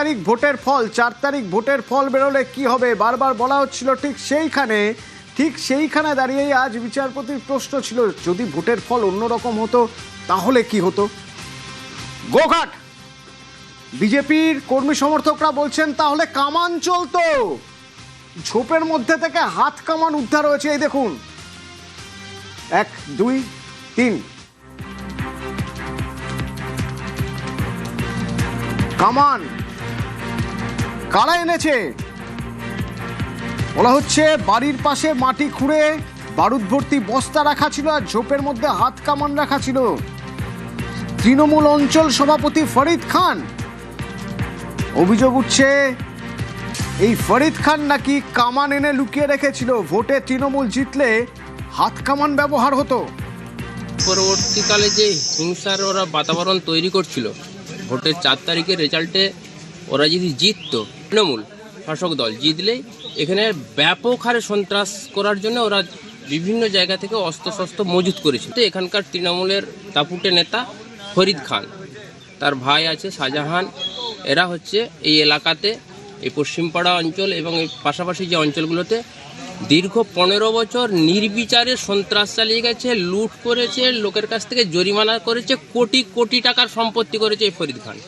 তারিখ ভোটের ফল, 4 তারিখ ভোটের ফল বেরোলে কি হবে বারবার বলা হচ্ছিল, ঠিক সেইখানে দাঁড়িয়েই আজ বিচারপতির প্রশ্ন ছিল, যদি ভোটের ফল অন্যরকম হতো তাহলে কি হতো। গোঘাট বিজেপির কর্মী সমর্থকরা বলছেন তাহলে কামান চলতো, ঝোপের মধ্যে থেকে হাত কামান উদ্ধার হয়েছে। এই দেখুন, 1 2 3 কামান কারা এনেছে বলা হচ্ছে। বাড়ির পাশে মাটি খুঁড়ে বারুদ ভর্তি বস্তা রাখা ছিল আর ঝোপের মধ্যে হাত কামান রাখা ছিল। তৃণমূল অঞ্চল সভাপতি ফরিদ খান, অভিযোগ উঠছে এই ফরিদ খান নাকি কামান এনে লুকিয়ে রেখেছিল, ভোটে তৃণমূল জিতলে হাত কামান ব্যবহার হতো। পরবর্তীকালে যে হিংসার ওরা বাতাবরণ তৈরি করছিল, ভোটের 4 তারিখের রেজাল্টে ওরা যদি জিততো, তৃণমূল শাসক দল জিতলেই এখানে ব্যাপক হারে সন্ত্রাস করার জন্য ওরা বিভিন্ন জায়গা থেকে অস্ত্রশস্ত্র মজুত করেছিল। তো এখানকার তৃণমূলের দাপুটে নেতা ফরিদ খান, তার ভাই আছে শাহজাহান, এরা হচ্ছে এই এলাকাতে, এই পশ্চিমপাড়া অঞ্চল এবং এই পাশাপাশি যে অঞ্চলগুলোতে দীর্ঘ 15 বছর নির্বিচারে সন্ত্রাস চালিয়ে গেছে, লুট করেছে, লোকের কাছ থেকে জরিমানা করেছে, কোটি কোটি টাকার সম্পত্তি করেছে এই ফরিদ খান।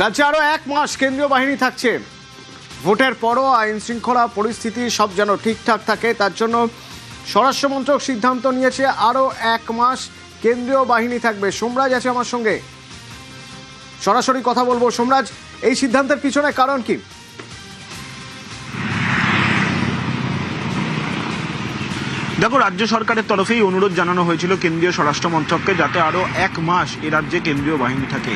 রাজ্যে আরো 1 মাস কেন্দ্রীয় বাহিনী থাকছে। ভোটের পরও আইন শৃঙ্খলা পরিস্থিতি সব যেন ঠিকঠাক থাকে, তার জন্য স্বরাষ্ট্রমন্ত্রক সিদ্ধান্ত নিয়েছে আরো 1 মাস কেন্দ্রীয় বাহিনী থাকবে। সোমরাজ আছে আমার সঙ্গে, সরাসরি কথা বলবো। সোমরাজ, এই সিদ্ধান্তের পিছনে কারণ কি? দেখো, রাজ্য সরকারের তরফেই অনুরোধ জানানো হয়েছিল কেন্দ্রীয় স্বরাষ্ট্র মন্ত্রককে যাতে আরও 1 মাস এ রাজ্যে কেন্দ্রীয় বাহিনী থাকে,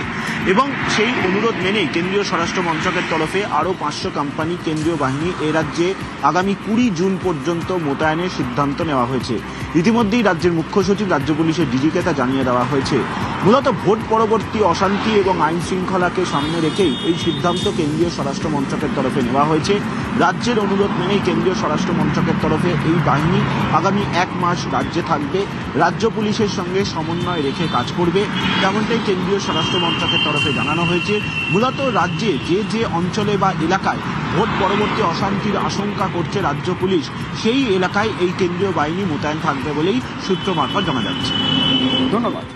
এবং সেই অনুরোধ মেনেই কেন্দ্রীয় স্বরাষ্ট্র মন্ত্রকের তরফে আরও 500 কোম্পানি কেন্দ্রীয় বাহিনী এ রাজ্যে আগামী 20 জুন পর্যন্ত মোতায়েনের সিদ্ধান্ত নেওয়া হয়েছে। ইতিমধ্যেই রাজ্যের মুখ্য সচিব, রাজ্য পুলিশের ডিজিকে তা জানিয়ে দেওয়া হয়েছে। মূলত ভোট পরবর্তী অশান্তি এবং আইন শৃঙ্খলাকে সামনে রেখেই এই সিদ্ধান্ত কেন্দ্রীয় স্বরাষ্ট্র মন্ত্রকের তরফে নেওয়া হয়েছে। রাজ্যের অনুরোধ মেনেই কেন্দ্রীয় স্বরাষ্ট্র মন্ত্রকের তরফে এই বাহিনী আগামী 1 মাস রাজ্যে থাকবে, রাজ্য পুলিশের সঙ্গে সমন্বয় রেখে কাজ করবে, তেমনটাই কেন্দ্রীয় স্বরাষ্ট্র মন্ত্রকের তরফে জানানো হয়েছে। মূলত রাজ্যে যে অঞ্চলে বা এলাকায় ভোট পরবর্তী অশান্তির আশঙ্কা করছে রাজ্য পুলিশ, সেই এলাকায় এই কেন্দ্রীয় বাহিনী মোতায়েন থাকবে বলেই সূত্র মারফত জানা যাচ্ছে। ধন্যবাদ।